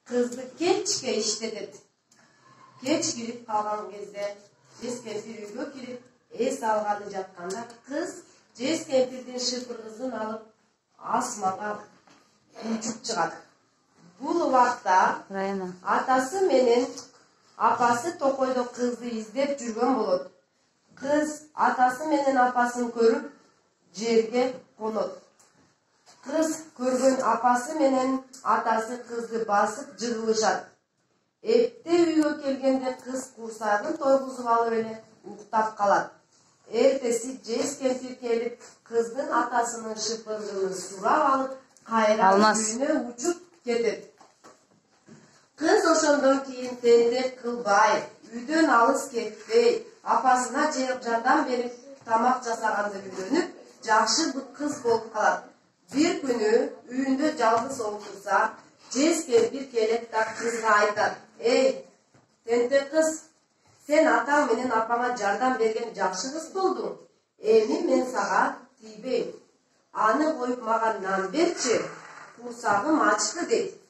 kızdı keçke işledet. Geç girip kalgan кезде Jez kempir uyga kirip es algаны жатканда kız Jez kempirдин шыпыргызын alıp asmaga uçup çıgat. Бул убакта атасы менен апасы токойдо кызды издеп жүргөн болот. Kız atası менен апасын көрүп жерге конот. Kız көргөн апасы менен атасы kızды басып жыгылышат. Эпте үйгө келгенде kız курсагын тойгузуп алып эле уктап калат. Эртеси Jez кемпир келип kыздын атасынын шыпыргынын сурап алып кайра үйүнө учуп кетет. Kız ошондон кийин тентек кылбай, үйдөн алыс кетпей, апасына жардам берип тамак жасаганды үйрөнүп, жакшы кыз болуп калат. Bir күнү үйүндө жалгыз отурса, Jez кемпир келет да кызга айтат: "Эй, тентек кыз, сен атаң менен апаңа жардам берген жакшы кыз болдуң. Эми мен сага тийбейм. Аны коюп мага нан берчи, курсагым ачты" дейт.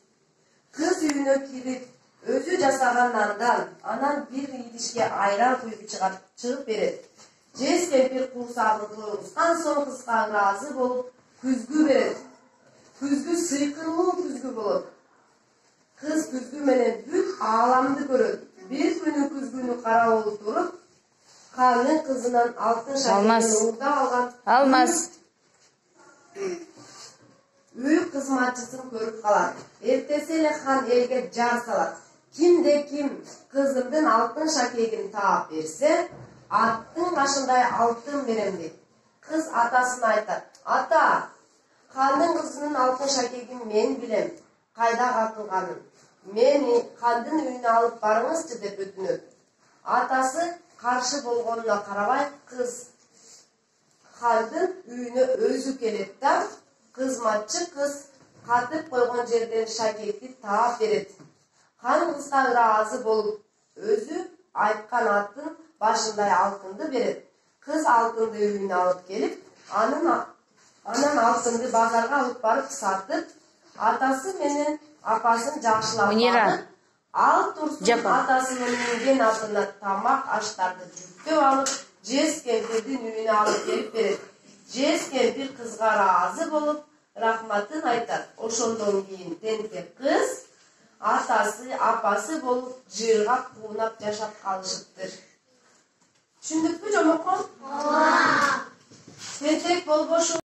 Kız үйүнө кирип, өзү жасаган нандан, анан bir идишке айран куюп чыгып берет. Jez кемпир курсагын тойгузган соң кызга ыраазы болуп, күзгү берет. Күзгү сыйкырлуу күзгү болот. Kız күзгү менен бүт ааламды көрөт. Bir күнү күзгүнү карап отуруп, хандын кызынан алтын шакегин уурдап алган үй кызматчысын көрүп калат. Эртеси эле хан элге жар салат. Кимде ким кызымдын алтын шакегин таап берсе, аттын башындай алтын берем дейт. Kız атасына айтат: "Ата, хандын кызынын алтын шакегин мен билем, кайда катылганын. Мени хандын үйүнө алып барыңызчы" деп өтүнөт. Атасы каршы болгонуна карабай, kız хандын үйүнө өзү келет да, кызматчы kız катып койгон жерден шакекти таап берет. Хан кызга ыраазы болуп, өзү айткан аттын башындай алтынды берет. Kız алтынды үйүнө алып келип, анан алтынды базарга алып барып сатып, атасы менен апасын жакшылап алып, ал турсун атасынын минген атына тамак аштарды жүктөп алып, Jez кемпирдин үйүнө алып келип берет. Jez кемпир кызга ыраазы болуп, рахматын айтат. Ошондон кийин тентек кыз атасы, апасы болуп, жыргап, куунап жашап калышыптыр. Түшүндүкпү жомокон? Тентек болбошу